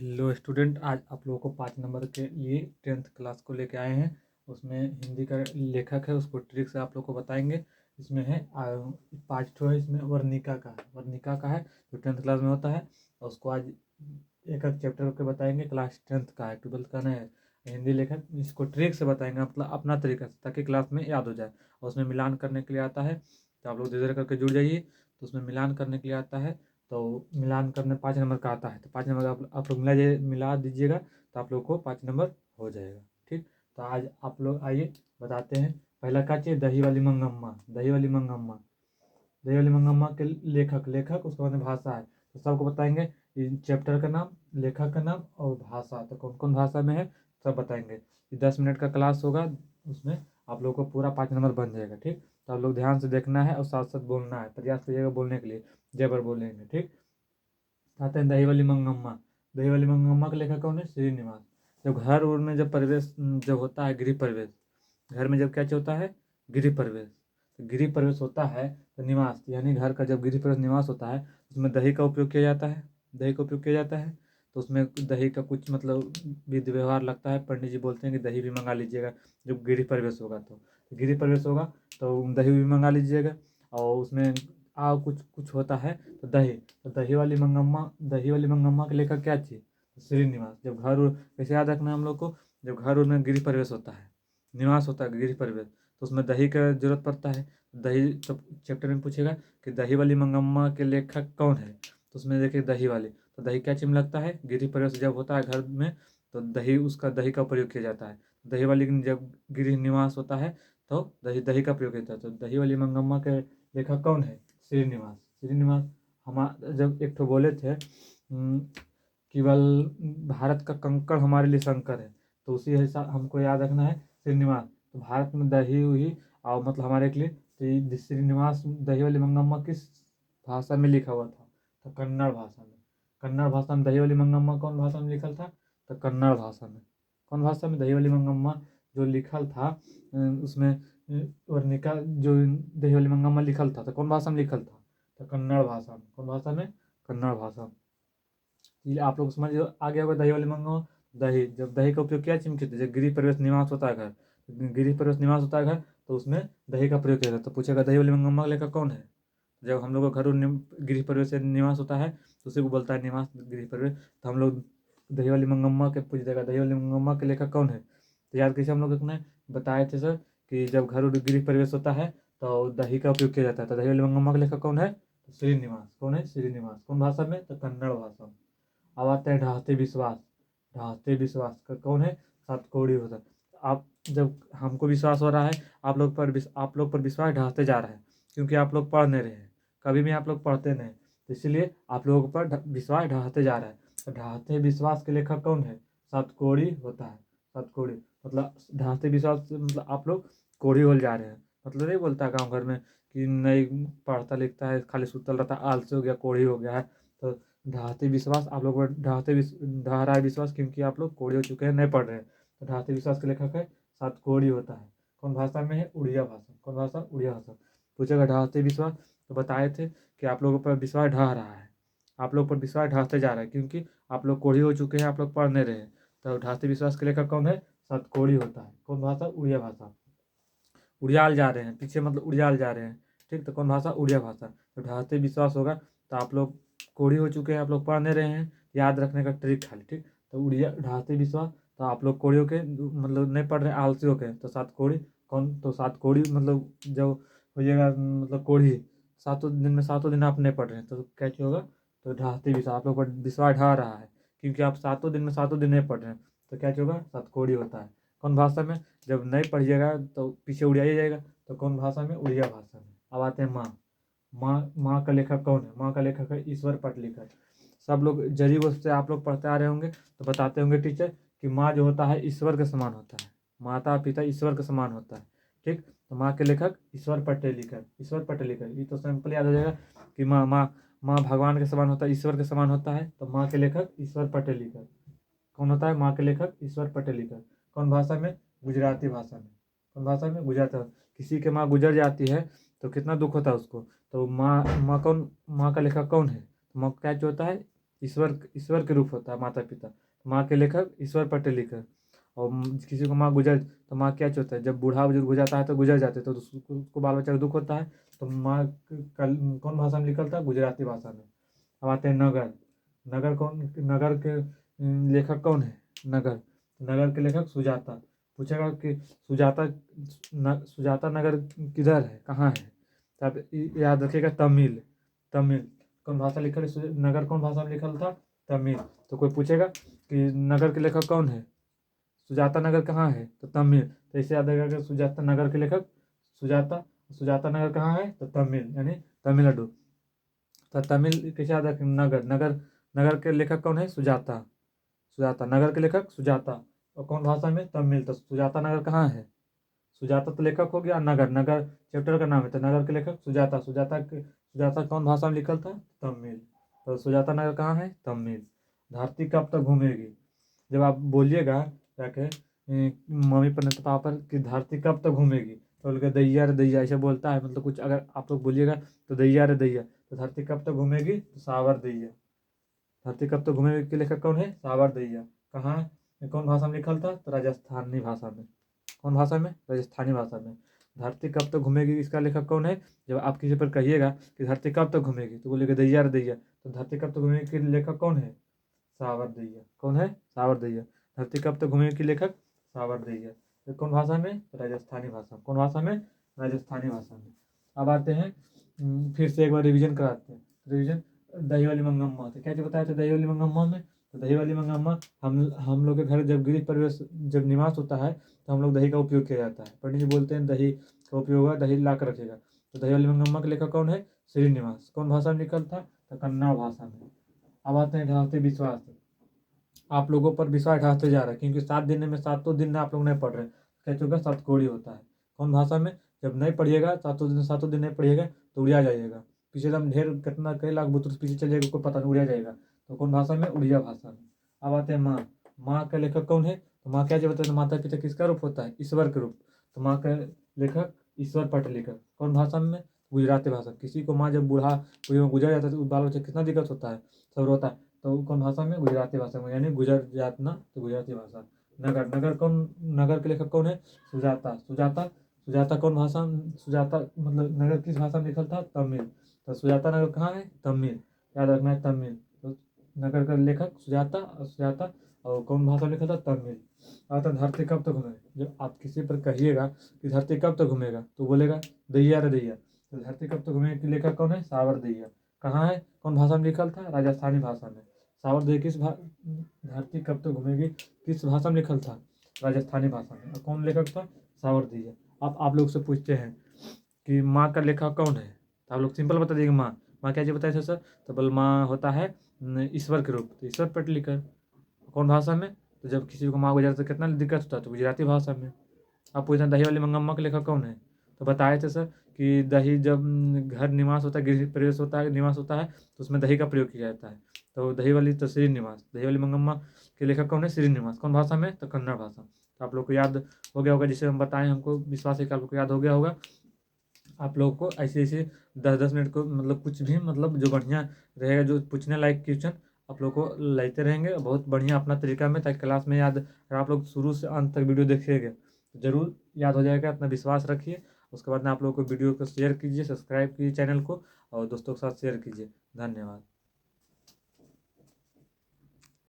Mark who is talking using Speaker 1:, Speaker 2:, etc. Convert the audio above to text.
Speaker 1: Hello student, आज आप लोगों को 5 नंबर के लिए 10th क्लास को लेके आए हैं। उसमें हिंदी का लेखक है, उसको ट्रिक से आप लोग को बताएंगे। इसमें है 5 ठो है। इसमें वर्णिका का है जो 10th क्लास में होता है। और उसको आज एक एक चैप्टर करके बताएंगे। क्लास 10th का है, 12th का नहीं है। हिंदी लेखक इसको ट्रिक से बताएंगे, मतलब अपना तरीका से, ताकि क्लास में याद हो जाए। और उसमें मिलान करने के लिए आता है, तो आप लोग धीरे धीरे करके जुड़ जाइए। तो उसमें मिलान करने के लिए आता है, तो मिलान करने 5 नंबर का आता है। तो 5 नंबर आप लोग मिला दीजिएगा, तो आप लोग को 5 नंबर हो जाएगा। ठीक, तो आज आप लोग आइए बताते हैं। पहला क्या चाहिए? दही वाली मंगम्मा। दही वाली मंगम्मा के लेखक उसके बाद में भाषा है। तो सबको बताएंगे इन चैप्टर का नाम, लेखक का नाम और भाषा, तो कौन कौन भाषा में है सब बताएंगे। 10 मिनट का क्लास होगा, उसमें आप लोग को पूरा 5 नंबर बन जाएगा। ठीक, तो आप लोग ध्यान से देखना है और साथ साथ बोलना है। प्रयास करिएगा बोलने के लिए, जबर बोलेंगे। ठीक, आते हैं दही वाली मंगम्मा। दही वाली मंगम्मा का लेखक कौन है? श्रीनिवास। जब घर उर में जब प्रवेश जब होता है, गृह प्रवेश, घर में जब क्या होता है? गृह प्रवेश। तो गृह प्रवेश होता है तो निवास, यानी घर का जब गृह प्रवेश निवास होता है, उसमें दही का उपयोग किया जाता है। दही का उपयोग किया जाता है, तो उसमें दही का कुछ मतलब विधि व्यवहार लगता है। पंडित जी बोलते हैं कि दही भी मंगा लीजिएगा जब गृह प्रवेश होगा। तो गृह प्रवेश होगा तो दही भी मंगा लीजिएगा। और उसमें कुछ कुछ होता है, तो दही, तो दही वाली मंगम्मा के लेखक क्या चाहिए? श्रीनिवास। जब घर उर कैसे याद रखना है हम लोग को? जब घर उर में गृह प्रवेश होता है, निवास होता है, गृह प्रवेश, तो उसमें दही का जरूरत पड़ता है। दही तो चैप्टर में पूछेगा कि दही वाली मंगम्मा के लेखक कौन है, तो उसमें देखिए दही वाली, तो दही क्या चीज में लगता है? गृह प्रवेश जब होता है घर में, तो दही का प्रयोग किया जाता है। दही वाली जब गृह निवास होता है, तो दही का प्रयोग किया जाता है। तो दही वाली मंगम्मा के लेखक कौन है? श्रीनिवास। हम जब एक ठो बोले थे केवल भारत का कंकड़ हमारे लिए शंकर है, तो उसी हिसाब हमको याद रखना है श्रीनिवास। तो भारत में दही हुई और मतलब हमारे के लिए, तो ये श्रीनिवास दही वाली मंगम्मा किस भाषा में लिखा हुआ था? तो कन्नड़ भाषा में। कन्नड़ भाषा में दही वाली मंगम्मा कौन भाषा में लिखल था? तो कन्नड़ भाषा में। कौन भाषा में? दही वाली मंगम्मा जो लिखल था, उसमें वर्णिका जो दही वाली मंगम्मा लिखल था, तो कौन भाषा में लिखल था? तो कन्नड़ भाषा में। कौन भाषा में? कन्नड़ भाषा में। ये आप लोग समझ आ गया होगा। दही वाली मंगो, दही, जब दही का उपयोग क्या चीज में किया? जब गृह प्रवेश निवास होता है घर, गृह प्रवेश निवास होता है घर, तो उसमें दही का प्रयोग किया जाता है। तो पूछेगा दही वाली मंगम्मा का लेखक कौन है? जब हम लोग का घर गृह प्रवेश से निवास होता है, तो उसी को बोलता है निवास, गृह प्रवेश। तो हम लोग दही वाली मंगम्मा के पूछ देगा दही वाली मंगम्मा के लेखक कौन है। तो याद कैसे हम लोग इतना बताए थे सर, कि जब घर गृह प्रवेश होता है तो दही का उपयोग किया जाता है। तो दही वाली मंगम्मा का लेखक कौन है? तो श्रीनिवास। कौन है? श्रीनिवास। कौन भाषा में? तो कन्नड़ भाषा में। अब आता है ढाहते विश्वास। ढाहते विश्वास का कौन है? सातकोड़ी होता है। आप जब हमको विश्वास हो रहा है आप लोग पर विश्वास ढाहते जा रहा है, क्योंकि आप लोग पढ़ नहीं रहे हैं, कभी भी आप लोग पढ़ते नहीं, तो इसलिए आप लोगों पर विश्वास ढाहते जा रहा है। तो ढाहते विश्वास के लेखक कौन है? सातकोड़ी होता है। सातकोड़ी मतलब ढाहते विश्वास मतलब आप लोग कोढ़ी होल जा रहे हैं। मतलब नहीं बोलता गाँव घर में कि नहीं पढ़ता लिखता है, खाली सुतल रहता, आलसी हो गया, कोढ़ी हो गया है। तो ढाहते विश्वास आप लोग पर ढाह रहा है विश्वास, क्योंकि आप लोग कोढ़ी हो चुके हैं, नहीं पढ़ रहे हैं। तो ढाहते विश्वास के लेखक है सातकोड़ी होता है। कौन भाषा में है? उड़िया भाषा। कौन भाषा? उड़िया भाषा। पूछेगा ढाहते विश्वास, तो बताए थे कि आप लोगों पर विश्वास ढाह रहा है, आप लोग पर विश्वास ढाहते जा रहा है, क्योंकि आप लोग कोढ़ी हो चुके हैं, आप लोग पढ़ नहीं रहे हैं। तो ढाहते विश्वास के लेखक कौन है? सातकोड़ी होता है। कौन भाषा? उड़िया भाषा। उड़ियाल जा रहे हैं पीछे, मतलब उड़ियाल जा रहे हैं। ठीक, तो कौन भाषा? उड़िया भाषा। तो ढाहते विश्वास होगा, तो आप लोग कोढ़ी हो चुके हैं, आप लोग पढ़ नहीं रहे हैं, याद रखने का ट्रिक खाली। ठीक, तो उड़िया ढाहते विश्वास, तो आप लोग कोढ़ी होके मतलब नहीं पढ़ रहे, आलसी होके, तो सात कोढ़ी। कौन? तो सात कोढ़ी मतलब जब होइएगा मतलब कोढ़ी, 7 दिन में 7 दिन आप नहीं पढ़ रहे हैं, तो क्या चीज होगा? तो ढाहते विश्वास, आप लोग पर विश्वास ढा रहा है, क्योंकि आप 7 दिन में 7 दिन नहीं पढ़ रहे हैं, तो क्या चीज होगा? सातकोढ़ी होता है। कौन भाषा में? जब नहीं पढ़िएगा तो पीछे उड़िया जाएगा। तो कौन भाषा में? उड़िया भाषा में। अब आते हैं माँ का लेखक कौन है? माँ का लेखक है ईश्वर पटलीकर। सब लोग जरी गोष्ठ से आप लोग पढ़ते आ रहे होंगे, तो बताते होंगे टीचर कि माँ जो होता है ईश्वर के समान होता है, माता पिता ईश्वर के समान होता है। ठीक, तो माँ के लेखक ईश्वर पटेलीकर। ये तो सिंपल याद हो जाएगा कि माँ भगवान के समान होता है, ईश्वर के समान होता है, तो माँ के लेखक ईश्वर पटेलीकर। कौन होता है? माँ के लेखक ईश्वर पटेलीकर। कौन भाषा में? गुजराती भाषा में। कौन भाषा में? गुजराती। किसी के माँ गुजर जाती है तो कितना दुख होता है उसको, तो माँ का लेखक कौन है? माँ क्या जो होता है? ईश्वर ईश्वर के रूप होता है माता पिता। माँ के लेखक ईश्वर पटेलिकर। और किसी को माँ गुजर तो माँ क्या होता है, जब बूढ़ा बुजुर्ग हो जाता है तो गुजर जाते हैं, तो उसको बाल बच्चा को दुख होता है, तो माँ कौन भाषा में लिखा था, गुजराती भाषा में। अब आते हैं नगर। नगर के लेखक कौन है, नगर के लेखक सुजाता। पूछेगा कि सुजाता नगर किधर है, कहाँ है, तो आप याद रखिएगा तमिल। तमिल कौन भाषा लिखल, नगर कौन भाषा में लिखल था, तमिल। तो कोई पूछेगा कि नगर के लेखक कौन है, सुजाता नगर कहाँ है, तो तमिल। तो इसे याद रखेगा कि सुजाता नगर के लेखक सुजाता। सुजाता नगर कहाँ है, तो तमिल यानी तमिलनाडु। तो तमिल कैसे याद रखें, नगर के लेखक कौन है, सुजाता नगर के लेखक सुजाता। और कौन भाषा में, तमिल। तो सुजाता नगर कहाँ है, सुजाता तो लेखक हो गया, नगर नगर चैप्टर का नाम है, तो नगर के लेखक सुजाता। सुजाता कौन भाषा में लिखल था, तमिल। तो सुजाता नगर कहाँ है, तमिल। धरती कब तक घूमेगी, जब आप बोलिएगा जाके मम्मी पर नहीं तो पापा पर कि धरती कब तक घूमेगी, तो बोलेगा दैया रे दैया, ऐसे बोलता है। मतलब कुछ अगर आप लोग बोलिएगा तो दैया रे दैया, तो धरती कब तक घूमेगी, तो सावर दैया। धरती कब तक घूमेगी के लेखक कौन है, सावर दैया। कहाँ, कौन भाषा में लिखल था, तो राजस्थानी भाषा में। कौन भाषा में, राजस्थानी भाषा में। धरती कब तक घूमेगी इसका लेखक कौन है, जब आप किसी पर कहिएगा कि धरती कब तक घूमेगी, तो बोलेगा दैया रे दैया, तो धरती कब तक घूमेगी के लेखक कौन है, सावर दैया। कौन है, सावर दैया। धरती कब तक घूमेगी के लेखक सावर दैया। तो कौन भाषा में, राजस्थानी भाषा। कौन भाषा में, राजस्थानी भाषा में। अब आते हैं फिर से एक बार रिवीजन कराते हैं। रिवीजन, दही वाली मंगम्मा। तो क्या बताया था दही वाली मंगम्मा में, तो दही वाली मंगम्मा हम लोग के घर जब गृह प्रवेश जब निवास होता है तो हम लोग दही का उपयोग किया जाता है। पंडित जी बोलते हैं दही का उपयोग होगा, दही ला कर रखेगा। तो दही वाली मंगम्मा के लेखक कौन है, श्रीनिवास। कौन भाषा में निकल था, तो कन्नड़ भाषा में। अब आते हैं ढाहते विश्वास। आप लोगों पर विश्वास ढाहते जा रहा है क्योंकि 7 दिन में 7 दिन आप लोग नहीं पढ़ रहे। कह चुका सतकोड़ी होता है। कौन भाषा में, जब नहीं पढ़िएगा 7 दिन नहीं पढ़िएगा तो उड़िया जाइएगा। पीछे एकदम ढेर कितना कई लाख बुतुर पीछे चल जाएगा, कोई पता नहीं, उड़िया जाएगा। तो कौन भाषा में, उड़िया भाषा में। अब आते हैं माँ। माँ का लेखक कौन है, तो माँ क्या जब बताते हैं, माता पिता किसका रूप होता है, ईश्वर के रूप। तो माँ का लेखक ईश्वर पटेलिकर। कौन भाषा में, गुजराती भाषा। किसी को माँ जब बूढ़ा कोई गुजर जाता है तो बाल बच्चा कितना दिक्कत होता है, सब रोता है। तो कौन भाषा में, गुजराती भाषा में, यानी गुजर जातना, तो गुजराती भाषा। नगर के लेखक कौन है, सुजाता कौन भाषा, सुजाता मतलब नगर किस भाषा में लिखल था, तमिल। तो सुजाता नगर कहाँ है, तमिल। याद रखना है तमिल। तो नगर का लेखक सुजाता और कौन भाषा में लिखा था, तमिल। आता धरती कब तक घूमेगा, जब आप किसी पर कहिएगा कि धरती कब तक घूमेगा तो बोलेगा दैया रे दैया। तो धरती कब तक घूमेगा के लेखक कौन है, सावर दैया। कहाँ है, कौन भाषा में लिखल था, राजस्थानी भाषा में। सावर दैया धरती कब तक घूमेगी किस भाषा में लिखल था, राजस्थानी भाषा में। और कौन लेखक था, सावर दैया। अब आप लोग से पूछते हैं कि माँ का लेखक कौन है, तो आप लोग सिंपल बता दीजिए माँ क्या चीज़ बताए थे सर, तो बोल माँ होता है ईश्वर के रूप, तो ईश्वर पटेलिकर। कौन भाषा में, तो जब किसी को माँ को जाता तो कितना दिक्कत होता है, तो गुजराती भाषा में। आप पूछते हैं दही वाली मंगम्मा के लेखक कौन है, तो बताए थे सर कि दही जब घर निवास होता है, गृह प्रवेश होता है, निवास होता है, तो उसमें दही का प्रयोग किया जाता है। तो दही वाली तो श्रीनिवास। दही वाली मंगम्मा के लेखक कौन है, श्रीनिवास। कौन भाषा में, तो कन्नड़ भाषा। तो आप लोग को याद हो गया होगा, जिसे हम बताएं, हमको विश्वास है कि आप लोग को याद हो गया होगा। आप लोगों को ऐसे ऐसे 10-10 मिनट को मतलब कुछ भी मतलब जो बढ़िया रहेगा, जो पूछने लायक क्वेश्चन आप लोग को लेते रहेंगे बहुत बढ़िया अपना तरीका में, ताकि क्लास में याद, अगर आप लोग शुरू से अंत तक वीडियो देखिएगा तो जरूर याद हो जाएगा। अपना विश्वास रखिए। उसके बाद में आप लोगों को वीडियो को शेयर कीजिए, सब्सक्राइब कीजिए चैनल को, और दोस्तों के साथ शेयर कीजिए। धन्यवाद।